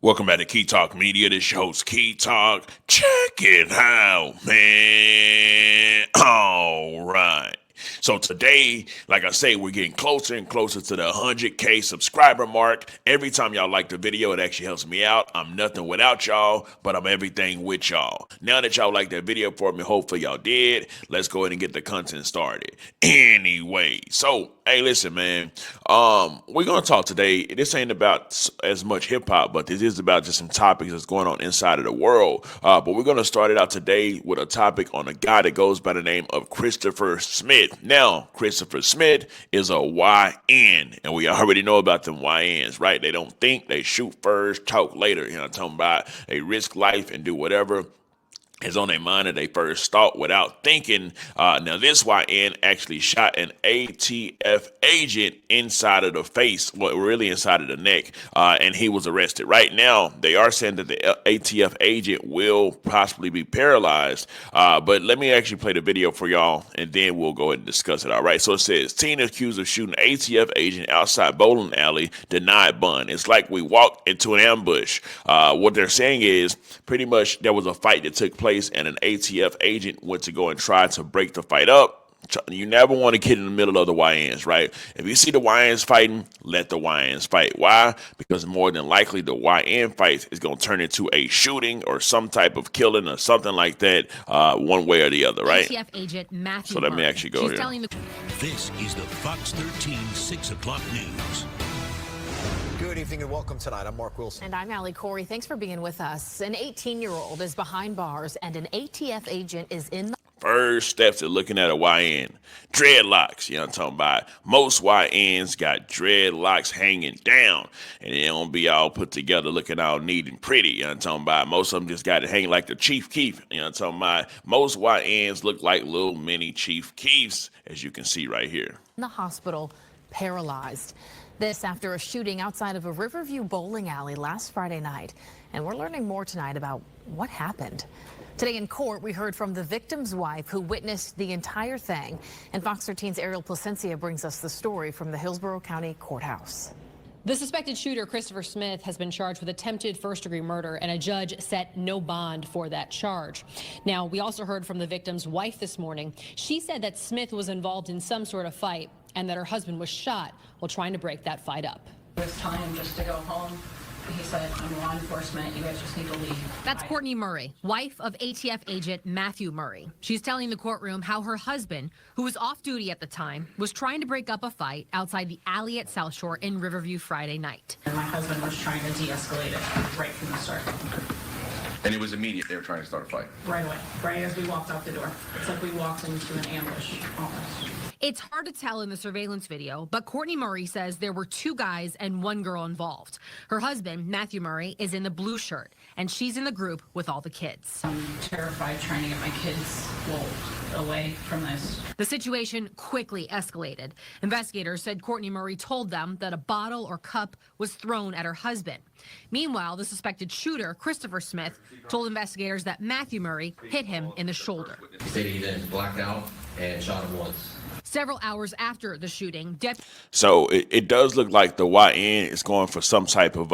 Welcome back to Key Talk Media. This your host, Key Talk. Check it out, man. All right. So today, like I say, we're getting closer and closer to the 100K subscriber mark. Every time y'all like the video, it actually helps me out. I'm nothing without y'all, but I'm everything with y'all. Now that y'all like that video for me, hopefully y'all did. Let's go ahead and get the content started. Anyway, so hey, listen, man. We're gonna talk today. This ain't about as much hip hop, but this is about just some topics that's going on inside of the world. But we're gonna start it out today with a topic on a guy that goes by the name of Christopher Smith. Now, Christopher Smith is a YN, and we already know about them YNs, right? They don't think, they shoot first, talk later. You know what I'm talking about? They risk life and do whatever is on their mind that they first thought without thinking. Now, this YN actually shot an ATF agent inside of the face, well, really inside of the neck, and he was arrested. Right now, they are saying that the ATF agent will possibly be paralyzed, but let me actually play the video for y'all, and then we'll go ahead and discuss it, all right? So it says, teen accused of shooting ATF agent outside bowling alley denied bond. It's like we walked into an ambush. What they're saying is pretty much there was a fight that took place and an ATF agent went to go and try to break the fight up. You never want to get in the middle of the YNs, right? If you see the YNs fighting, let the YNs fight. Why? Because more than likely the YN fight is going to turn into a shooting or some type of killing or something like that, one way or the other, right? ATF agent Matthew. So let me actually go here. This is the Fox 13 6 o'clock news. Good evening and welcome tonight. I'm Mark Wilson. And I'm Allie Corey. Thanks for being with us. An 18-year-old is behind bars and an ATF agent is in the First steps to looking at a YN. Dreadlocks, you know what I'm talking about. Most YNs got dreadlocks hanging down, and they don't be all put together looking all neat and pretty, you know what I'm talking about. Most of them just got it hanging like the Chief Keef, you know what I'm talking about. Most YNs look like little mini Chief Keefs, as you can see right here. in the hospital, paralyzed. This after a shooting outside of a Riverview bowling alley last Friday night. And we're learning more tonight about what happened. Today in court, we heard from the victim's wife who witnessed the entire thing. And Fox 13's Ariel Placencia brings us the story from the Hillsborough County Courthouse. The suspected shooter, Christopher Smith, has been charged with attempted first-degree murder, and a judge set no bond for that charge. Now, we also heard from the victim's wife this morning. She said that Smith was involved in some sort of fight and that her husband was shot while trying to break that fight up. It was telling him just to go home. He said, I'm law enforcement, you guys just need to leave. That's Courtney Murray, wife of ATF agent Matthew Murray. She's telling the courtroom how her husband, who was off duty at the time, was trying to break up a fight outside the alley at South Shore in Riverview Friday night. And my husband was trying to de-escalate it right from the start. And it was immediate, they were trying to start a fight. Right away, right as we walked out the door. It's like we walked into an ambush, almost. It's hard to tell in the surveillance video, but Courtney Murray says there were two guys and one girl involved. Her husband, Matthew Murray, is in the blue shirt, and she's in the group with all the kids. I'm terrified trying to get my kids away from this. The situation quickly escalated. Investigators said Courtney Murray told them that a bottle or cup was thrown at her husband. Meanwhile, the suspected shooter, Christopher Smith, told investigators that Matthew Murray hit him in the shoulder. He said he then blacked out and shot him once. Several hours after the shooting, So it does look like the YN is going for some type of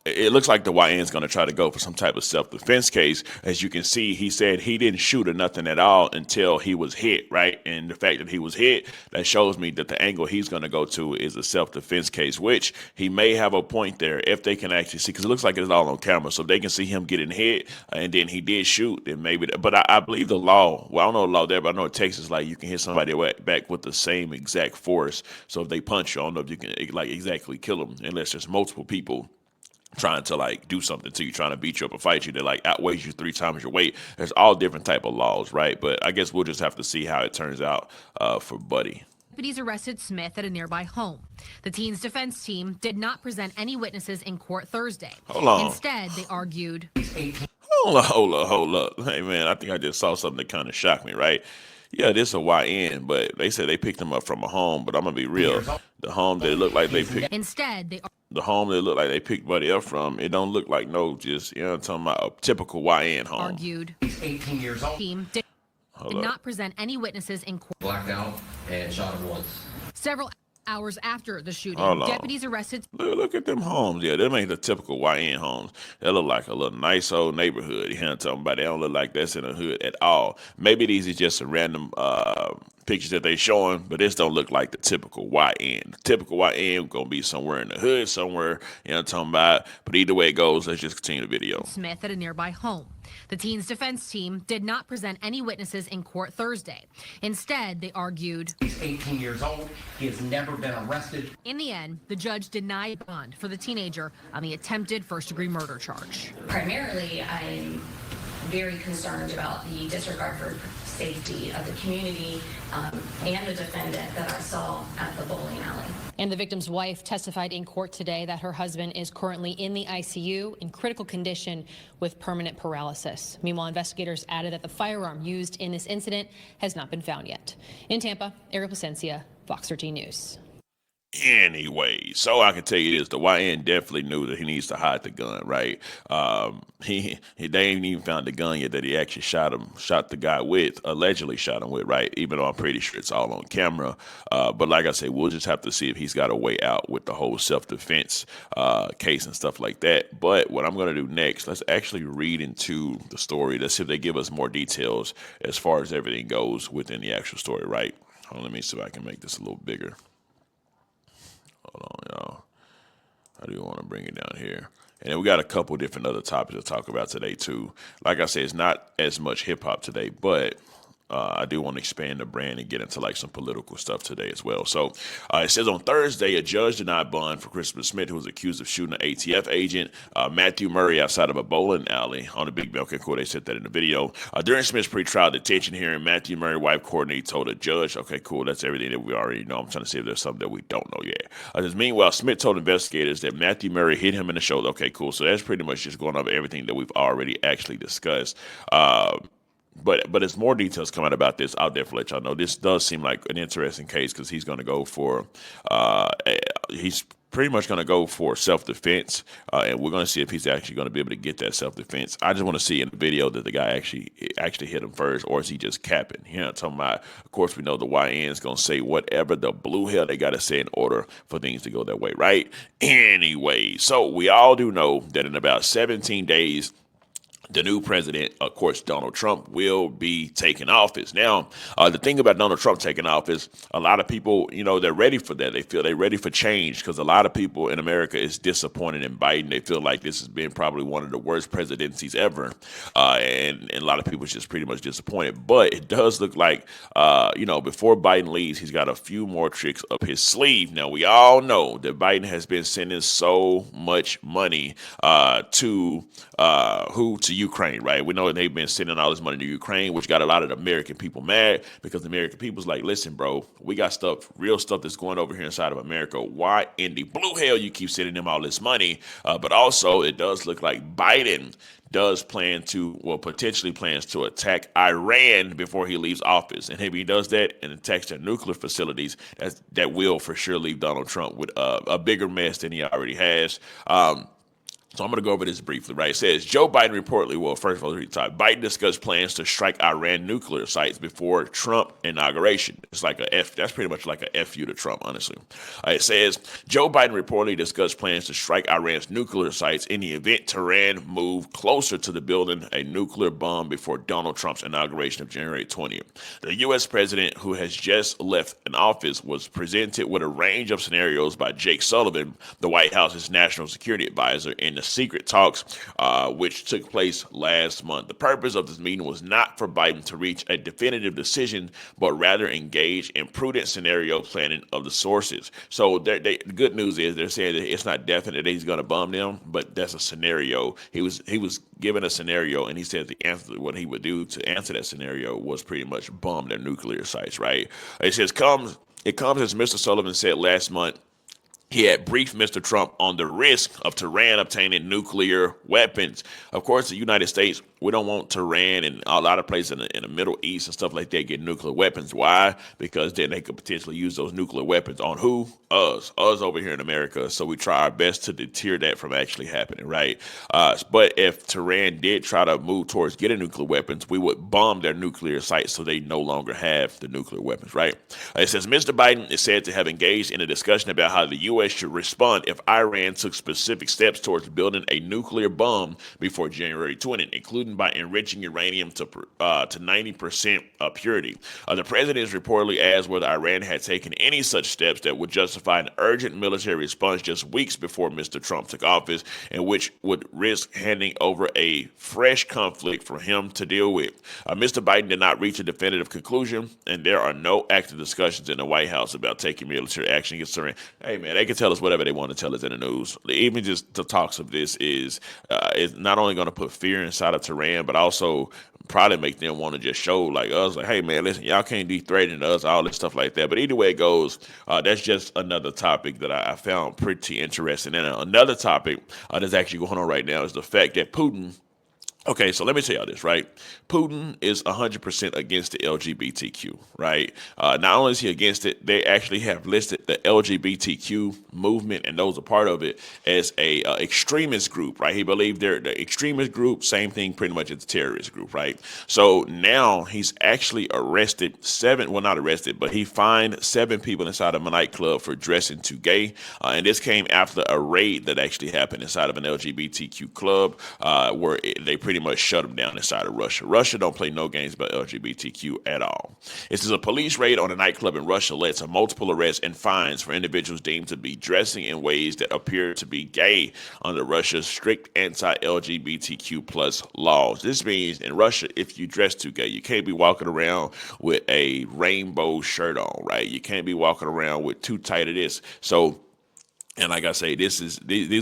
it looks like the YN is going to try to go for some type of self-defense case. As you can see, he said he didn't shoot or nothing at all until he was hit, right? And the fact that he was hit, that shows me that the angle he's going to go to is a self-defense case, which he may have a point there if they can actually see, because it looks like it's all on camera. So if they can see him getting hit and then he did shoot, then maybe. But I believe the law, well, I don't know the law there, but I know in Texas, like you can hit somebody back with the same exact force. So if they punch you, I don't know if you can like exactly kill them unless there's multiple people trying to like do something to you, trying to beat you up or fight you that like outweighs you 3 times your weight. There's all different type of laws, right? But I guess we'll just have to see how it turns out for Buddy. deputies arrested Smith at a nearby home. The teen's defense team did not present any witnesses in court Thursday. Hold on. Instead, they argued. Hold up. Hey, man, I think I just saw something that kind of shocked me, right? Yeah, this is a YN, but they said they picked him up from a home, but I'm going to be real. The home that it looked like they picked. Instead, The home that looked like they picked Buddy up from, it don't look like no, just, you know what I'm talking about, a typical YN home. Argued. He's 18 years old. Team did not present any witnesses in court. Blacked out and shot him once. Several Hours after the shooting, Hold on. deputies arrested. Look at them homes. Yeah, them ain't the typical YN homes. They look like a little nice old neighborhood. You know what I'm talking about? They don't look like that's in a hood at all. Maybe these is just some random pictures that they showing, but this don't look like the typical YN. The typical YN gonna be somewhere in the hood, somewhere, you know what I'm talking about? But either way it goes, let's just continue the video. Smith at a nearby home. The teen's defense team did not present any witnesses in court Thursday. Instead, they argued. He's 18 years old. He has never been arrested. In the end, the judge denied bond for the teenager on the attempted first-degree murder charge. Primarily, I'm very concerned about the disregard for safety of the community and the defendant that I saw at the bowling alley. And the victim's wife testified in court today that her husband is currently in the ICU in critical condition with permanent paralysis. Meanwhile, investigators added that the firearm used in this incident has not been found yet. In Tampa, Ariel Placencia, Fox 13 News. Anyway, so I can tell you this: the YN definitely knew that he needs to hide the gun, right? They ain't even found the gun yet that he actually shot the guy with, allegedly shot him with, right? Even though I'm pretty sure it's all on camera. But like I said, we'll just have to see if he's got a way out with the whole self-defense case and stuff like that. But what I'm gonna do next, let's actually read into the story. Let's see if they give us more details as far as everything goes within the actual story, right? Hold on, let me see if I can make this a little bigger. Hold on, y'all. I do want to bring it down here. And then we got a couple different other topics to talk about today, too. Like I said, it's not as much hip-hop today, but I do want to expand the brand and get into like some political stuff today as well. So it says on Thursday, a judge denied bond for Christopher Smith, who was accused of shooting an ATF agent, Matthew Murray, outside of a bowling alley on the Big Bell. Okay, cool. They said that in the video. During Smith's pretrial detention hearing, Matthew Murray, wife Courtney, told a judge, okay, cool, that's everything that we already know. I'm trying to see if there's something that we don't know yet. Meanwhile, Smith told investigators that Matthew Murray hit him in the shoulder. Okay, cool. So that's pretty much just going over everything that we've already actually discussed. But as more details come out about this, I'll definitely let y'all know. This does seem like an interesting case because he's going to go for he's pretty much going to go for self-defense, and we're going to see if he's actually going to be able to get that self-defense. I just want to see in the video that the guy actually hit him first, or is he just capping? You know what I'm talking about? Of course, we know the YN is going to say whatever the blue hell they got to say in order for things to go that way, right? Anyway, so we all do know that in about 17 days, the new president, of course, Donald Trump, will be taking office. Now, the thing about Donald Trump taking office, a lot of people, they're ready for that. They feel they're ready for change because a lot of people in America is disappointed in Biden. They feel like this has been probably one of the worst presidencies ever. And a lot of people are just pretty much disappointed. But it does look like, before Biden leaves, he's got a few more tricks up his sleeve. Now, we all know that Biden has been sending so much money to Ukraine, right? We know that they've been sending all this money to Ukraine, which got a lot of the American people mad because the American people's like, listen, bro, we got real stuff that's going over here inside of America. Why in the blue hell you keep sending them all this money? But also, it does look like Biden does potentially plans to attack Iran before he leaves office. And if he does that and attacks their nuclear facilities, that will for sure leave Donald Trump with a bigger mess than he already has. So I'm going to go over this briefly, right? It says Joe Biden reportedly, first of all, Biden discussed plans to strike Iran nuclear sites before Trump inauguration. It's like that's pretty much like a FU to Trump, honestly. It says Joe Biden reportedly discussed plans to strike Iran's nuclear sites in the event Tehran moved closer to the building a nuclear bomb before Donald Trump's inauguration of January 20th. The U.S. president, who has just left an office, was presented with a range of scenarios by Jake Sullivan, the White House's national security advisor, in the secret talks, which took place last month. The purpose of this meeting was not for Biden to reach a definitive decision, but rather engage in prudent scenario planning of the sources. So the good news is they're saying that it's not definite that he's going to bomb them, but that's a scenario. He was given a scenario, and he said the answer, what he would do to answer that scenario was pretty much bomb their nuclear sites, right? It says it comes as Mr. Sullivan said last month. He had briefed Mr. Trump on the risk of Tehran obtaining nuclear weapons. Of course, the United States we don't want Tehran and a lot of places in the Middle East and stuff like that get nuclear weapons. Why? Because then they could potentially use those nuclear weapons on who? Us over here in America. So we try our best to deter that from actually happening, right? But if Tehran did try to move towards getting nuclear weapons, we would bomb their nuclear sites so they no longer have the nuclear weapons, right? It says Mr. Biden is said to have engaged in a discussion about how the U.S. should respond if Iran took specific steps towards building a nuclear bomb before January 20, including by enriching uranium to 90% purity. The president is reportedly asked whether Iran had taken any such steps that would justify an urgent military response just weeks before Mr. Trump took office, and which would risk handing over a fresh conflict for him to deal with. Mr. Biden did not reach a definitive conclusion, and there are no active discussions in the White House about taking military action against Iran. Hey, man, they can tell us whatever they want to tell us in the news. Even just the talks of this is not only going to put fear inside of Tehran, but also probably make them want to just show like us, like, hey, man, listen, y'all can't be threatening us, all this stuff like that. But either way it goes, that's just another topic that I found pretty interesting. And another topic that's actually going on right now is the fact that Putin. Okay, so let me tell y'all this, right? Putin is 100% against the LGBTQ, right? Not only is he against it, they actually have listed the LGBTQ movement, and those are part of it, as a extremist group, right? He believes they're the extremist group, same thing pretty much as the terrorist group, right? So now he's actually arrested not arrested, but he fined 7 people inside of a nightclub for dressing too gay. And this came after a raid that actually happened inside of an LGBTQ club where they pretty much shut them down inside of Russia. Russia don't play no games about LGBTQ at all. This is a police raid on a nightclub in Russia led to multiple arrests and fines for individuals deemed to be dressing in ways that appear to be gay under Russia's strict anti-LGBTQ plus laws. This means in Russia, if you dress too gay, you can't be walking around with a rainbow shirt on, right? You can't be walking around with too tight of this. So, and like I say, these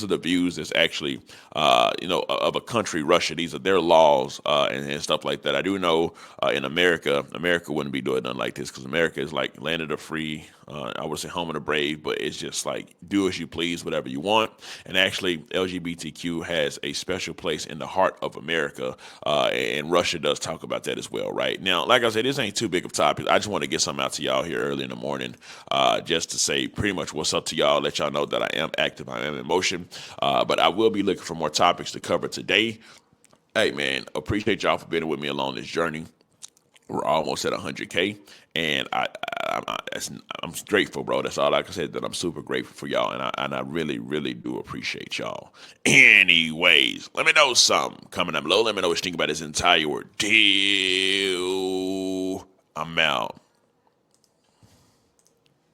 are the views that's actually, of a country, Russia. These are their laws and stuff like that. I do know in America wouldn't be doing nothing like this because America is like land of the free. I would say home of the brave, but it's just like do as you please, whatever you want. And actually, LGBTQ has a special place in the heart of America, and Russia does talk about that as well, right? Now, like I said, this ain't too big of a topic. I just want to get something out to y'all here early in the morning, just to say pretty much what's up to y'all, let y'all know that I am active, I am in motion, but I will be looking for more topics to cover today. Hey, man, appreciate y'all for being with me along this journey. We're almost at 100K, and I'm grateful, bro. That's all I can say. That I'm super grateful for y'all, and I really, really do appreciate y'all. Anyways, let me know something coming up below. Let me know what you think about this entire ordeal. I'm out.